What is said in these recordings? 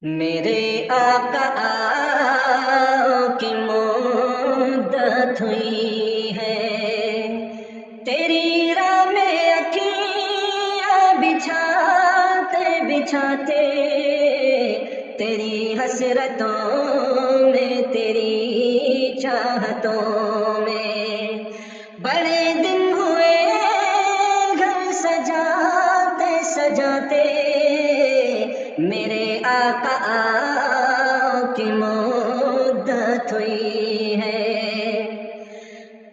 میرے آقا کی مدت ہوئی ہے، تیری راہ میں اکھیاں بچھاتے بچھاتے، تیری حسرتوں میں تیری چاہتوں میں، بڑے دن ہوئے گھر سجاتے سجاتے، میرے آقا کی مدت ہوئی ہے۔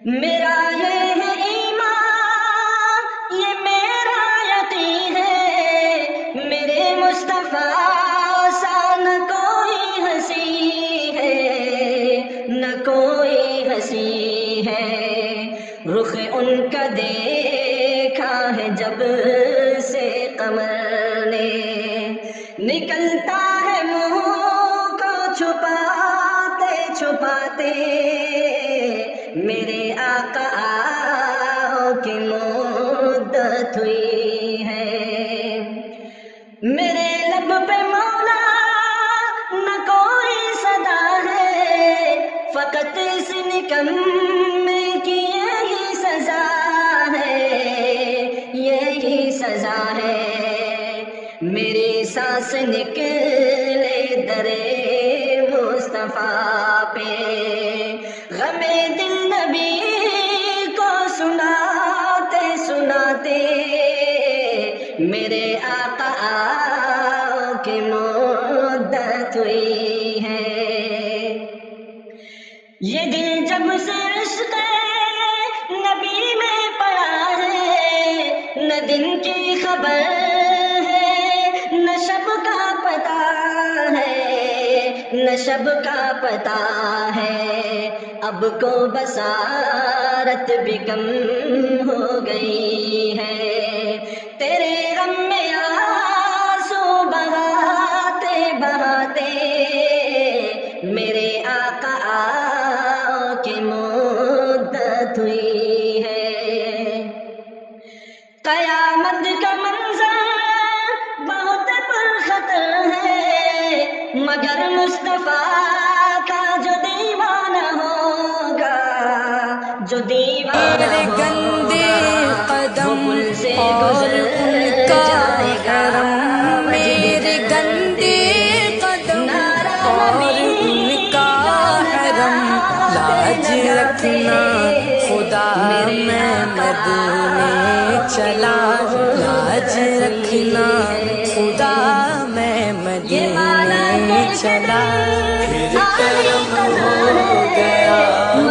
میرا یہ ہے ایمان، یہ میرا یقین ہے، میرے مصطفیٰ سا نہ کوئی ہنسی ہے، نہ کوئی ہنسی ہے۔ رخ ان کا دیکھا ہے جب سے قمر نے، نکلتا ہے منہ کو چھپاتے چھپاتے، میرے آقا کی مدت ہوئی ہے۔ میرے لب پہ مولا نہ کوئی صدا ہے، فقط اس نکمے کی یہی سزا ہے، یہی سزا ہے۔ میری سانس نکلے در مصطفیٰ پہ، غم دل نبی کو سناتے سناتے، میرے آقا کی مدت ہوئی ہے۔ یہ دل جب سے عشق نبی میں پڑا ہے، نہ دن کی خبر نہ شب کا پتہ ہے، نہ شب کا پتہ ہے۔ اب کو بصارت بھی کم ہو گئی ہے، تیرے غم میں آنسو بہاتے بہاتے، میرے آقا کی مدت ہوئی ہے۔ قیامت کا منظر بہت پرخطر ہے، مگر مصطفیٰ کا جو دیوانہ ہوگا، جو دیوانہ ہوگا، وہ پل سے گزر جائے گا۔ میرے گندے قدم اور ان کا حرم، لاج رکھنا خدا میں مدینے چلا، لاج رکھنا خدا میں مدینے چلا۔ پھر کرم ہو گیا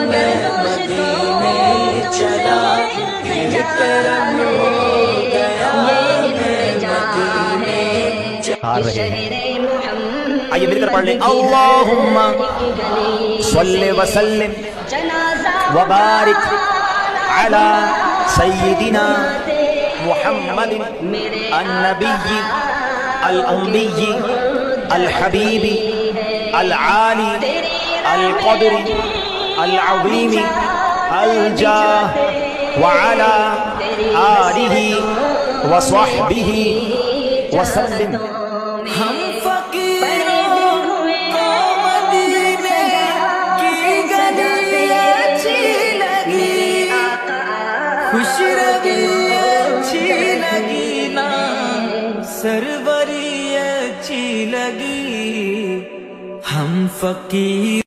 میں مدینے چلا، پھر کرم ہو گیا میں مدینے چلا۔ آئیے مل کر پڑھ لیں، اللہم صلی وسلم وبارک علی سیدنا محمد النبی الأمی الحبیب العالی القدر العظیم الجاہ وعلی آلہ وصحبہ وسلم۔ ہم فقیروں کو مدینے کی گلی اچھی لگی، خوش روی اچھی لگی نا، سروری اچھی لگی، ہم فقیر